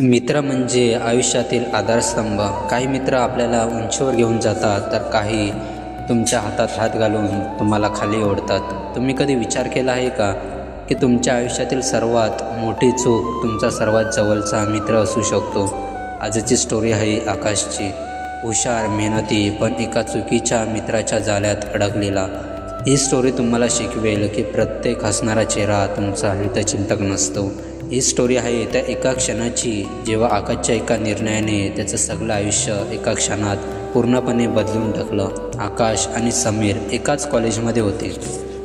मित्र म्हणजे आयुष्यातील आधारस्तंभ. काही मित्र आपल्याला उंचीवर घेऊन जातात, तर काही तुमच्या हातात हात घालून तुम्हाला खाली ओढतात. तुम्ही कधी विचार केला आहे का की तुमच्या आयुष्यातील सर्वात मोठी चूक तुमचा सर्वात जवळचा मित्र असू शकतो? आजची स्टोरी आहे आकाशची. हुशार, मेहनती, पण एका चुकीच्या मित्राच्या जाळ्यात अडकलेला. ही स्टोरी तुम्हाला शिकवेल की प्रत्येक हसणारा चेहरा तुमचा हितचिंतक नसतो. ही स्टोरी आहे त्या एका क्षणाची, जेव्हा आकाशच्या एका निर्णयाने त्याचं सगळं आयुष्य एका क्षणात पूर्णपणे बदलून टाकलं. आकाश आणि समीर एकाच कॉलेजमध्ये होते.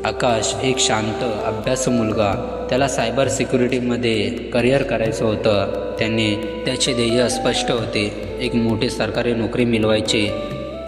आकाश एक शांत, अभ्यासू मुलगा. त्याला सायबर सिक्युरिटीमध्ये करिअर करायचं होतं. त्याचे ध्येय स्पष्ट होते, एक मोठी सरकारी नोकरी मिळवायची.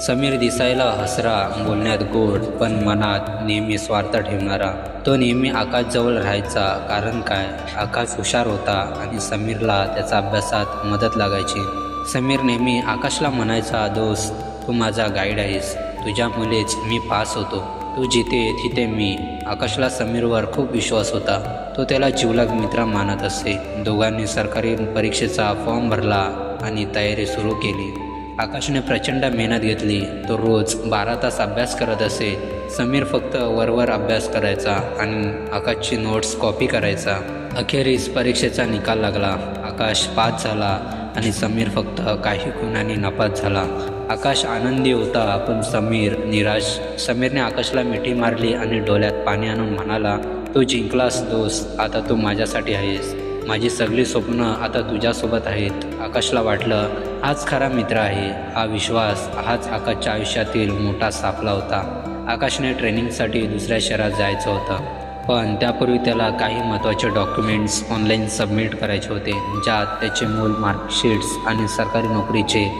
समीर दिसायला हसरा, बोलण्यात गोड, पण मनात नेहमी स्वार्थ ठेवणारा. तो नेहमी आकाशजवळ राहायचा. कारण काय? आकाश हुशार होता आणि समीरला त्याचा अभ्यासात मदत लागायची. समीर नेहमी आकाशला म्हणायचा, दोस्त, तू माझा गाईड आहेस, तुझ्यामुळेच मी पास होतो, तू जिथे तिथे मी. आकाशला समीरवर खूप विश्वास होता. तो त्याला जिवलग मित्र मानत असे. दोघांनी सरकारी परीक्षेचा फॉर्म भरला आणि तयारी सुरू केली. आकाशने प्रचंड मेहनत घेतली. तो रोज 12 तास अभ्यास करत असे. समीर फक्त वरवर अभ्यास करायचा आणि आकाशची नोट्स कॉपी करायचा. अखेरीस परीक्षेचा निकाल लागला. आकाश पास झाला आणि समीर फक्त काही गुणांनी नापास झाला. आकाश आनंदी होता, पण समीर निराश. समीरने आकाशला मिठी मारली आणि डोळ्यात पाणी आणून म्हणाला, तू जिंकलास दोस्त, आता तू माझ्यासाठी आहेस. माझी सगळी स्वप्न आता तुझ्यासोबत आहेत. आकाशला वाटलं, हाच खरा मित्र आहे. हा विश्वास, हाच आकाशच्या आयुष्यातील मोठा सापला होता. आकाशने ट्रेनिंगसाठी दुसऱ्या शहरात जायचं होतं, पण त्यापूर्वी त्याला काही महत्त्वाचे डॉक्युमेंट्स ऑनलाईन सबमिट करायचे होते, ज्यात त्याचे मूळ मार्कशीट्स आणि सरकारी नोकरीचे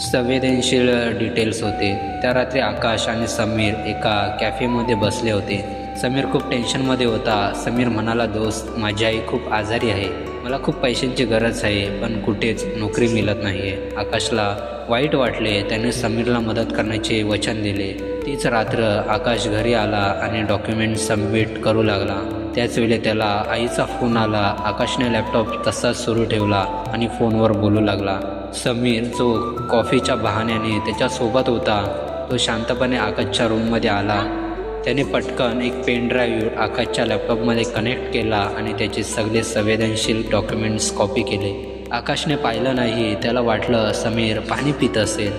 संवेदनशील डिटेल्स होते. त्या रात्री आकाश आणि समीर एका कॅफेमध्ये बसले होते. समीर खूप टेन्शनमध्ये होता. समीर म्हणाला, दोस्त, माझी आई खूप आजारी आहे, मला खूप पैशांची गरज आहे, पण कुठेच नोकरी मिळत नाही आहे. आकाशला वाईट वाटले. त्याने समीरला मदत करण्याचे वचन दिले. तीच रात्र आकाश घरी आला आणि डॉक्युमेंट सबमिट करू लागला. त्याचवेळी त्याला आईचा फोन आला. आकाशने लॅपटॉप तसाच सुरू ठेवला आणि फोनवर बोलू लागला. समीर, जो कॉफीच्या बहाण्याने त्याच्यासोबत होता, तो शांतपणे आकाशच्या रूममध्ये आला. त्याने पटकन एक पेन ड्राईव्ह आकाशच्या लॅपटॉपमध्ये कनेक्ट केला आणि त्याचे सगळे संवेदनशील डॉक्युमेंट्स कॉपी केले. आकाशने पाहिलं नाही. त्याला वाटलं समीर पाणी पित असेल.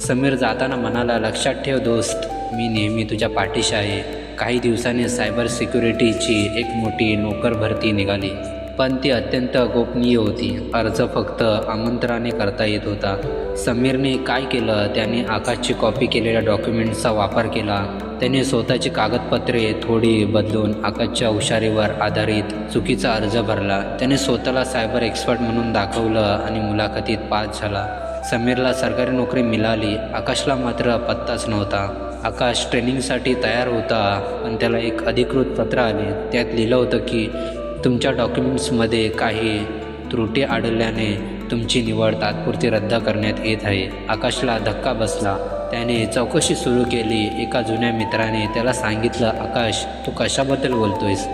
समीर जाताना म्हणाला, लक्षात ठेव दोस्त, मी नेहमी तुझ्या पाठीशी आहे. काही दिवसांनी सायबर सिक्युरिटीची एक मोठी नोकर भरती निघाली, पण ती अत्यंत गोपनीय होती. अर्ज फक्त आमंत्रणाने करता येत होता. समीरने काय केलं, त्याने आकाशची कॉपी केलेल्या डॉक्युमेंट्सचा वापर केला. त्याने स्वतःची कागदपत्रे थोडी बदलून आकाशच्या हुशारीवर आधारित चुकीचा अर्ज भरला. त्याने स्वतःला सायबर एक्सपर्ट म्हणून दाखवलं आणि मुलाखतीत पास झाला. समीरला सरकारी नोकरी मिळाली. आकाशला मात्र पत्ताच नव्हता. आकाश ट्रेनिंगसाठी तयार होता, पण त्याला एक अधिकृत पत्र आले. त्यात लिहिलं होतं की तुमच्या डॉक्युमेंट्समध्ये काही त्रुटी आढळल्याने तुमची निवड तात्पुरती रद्द करण्यात येत आहे. आकाशला धक्का बसला. त्याने चौकशी सुरू केली. एका जुन्या मित्राने त्याला सांगितलं, आकाश, तू कशाबद्दल बोलतोयस?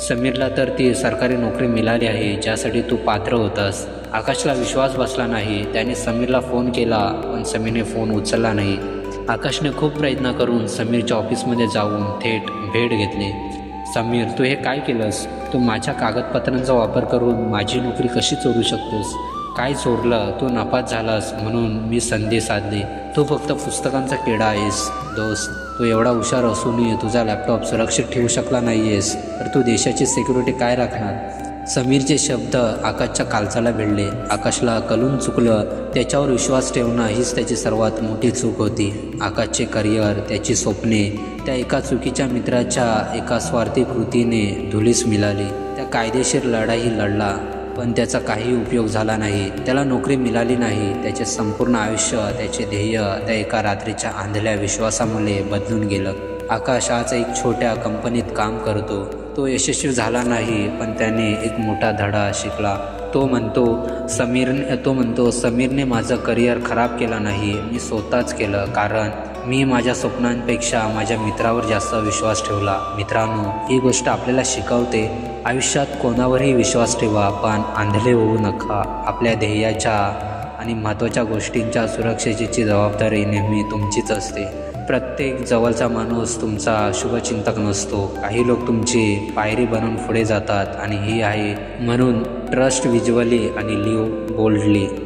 समीरला तर ती सरकारी नोकरी मिळाली आहे ज्यासाठी तू पात्र होतास. आकाशला विश्वास बसला नाही. त्याने समीरला फोन केला, पण समीरने फोन उचलला नाही. आकाशने खूप प्रयत्न करून समीरच्या ऑफिसमध्ये जाऊन थेट भेट घेतली. समीर, तू हे काय केलंस? तू माझ्या कागदपत्रांचा वापर करून माझी नोकरी कशी चोरू शकतोस? काय चोरलं? तू नापास झालास म्हणून मी संधी साधली. तू फक्त पुस्तकांचा किडा आहेस दोस्त. तू एवढा हुशार असूनही तुझा लॅपटॉप सुरक्षित ठेवू शकला नाही आहेस, तर तू देशाची सिक्युरिटी काय राखणार? समीरचे शब्द आकाशच्या काळजाला भिडले. आकाशला कळून चुकलं, त्याच्यावर विश्वास ठेवणं हीच त्याची सर्वात मोठी चूक होती. आकाशचे करिअर, त्याची स्वप्ने त्या एका चुकीच्या मित्राच्या एका स्वार्थी कृतीने धुळीस मिळाली. त्या कायदेशीर लढाई लढला, पण त्याचा काही उपयोग झाला नाही. त्याला नोकरी मिळाली नाही. त्याचे संपूर्ण आयुष्य, त्याचे ध्येय त्या एका रात्रीच्या आंधळ्या विश्वासामुळे बदलून गेलं. आकाश आज एक छोट्या कंपनीत काम करतो. तो यशस्वी झाला नाही, पण त्याने एक मोठा धडा शिकला. तो म्हणतो समीरने माझं करिअर खराब केलं नाही, मी स्वतःच केलं, कारण मी माझ्या स्वप्नांपेक्षा माझ्या मित्रावर जास्त विश्वास ठेवला. मित्रांनो, ही गोष्ट आपल्याला शिकवते, आयुष्यात कोणावरही विश्वास ठेवा, पण आंधळे होऊ नका. आपल्या ध्येयाच्या आणि महत्त्वाच्या गोष्टींच्या सुरक्षेची जबाबदारी नेहमी तुमचीच असते. प्रत्येक जवळचा माणूस तुमचा शुभचिंतक नसतो. काही लोक तुमची पायरी बनवून पुढे जातात आणि ही आहे. म्हणून ट्रस्ट विज्युअली आणि लिव्ह बोल्डली.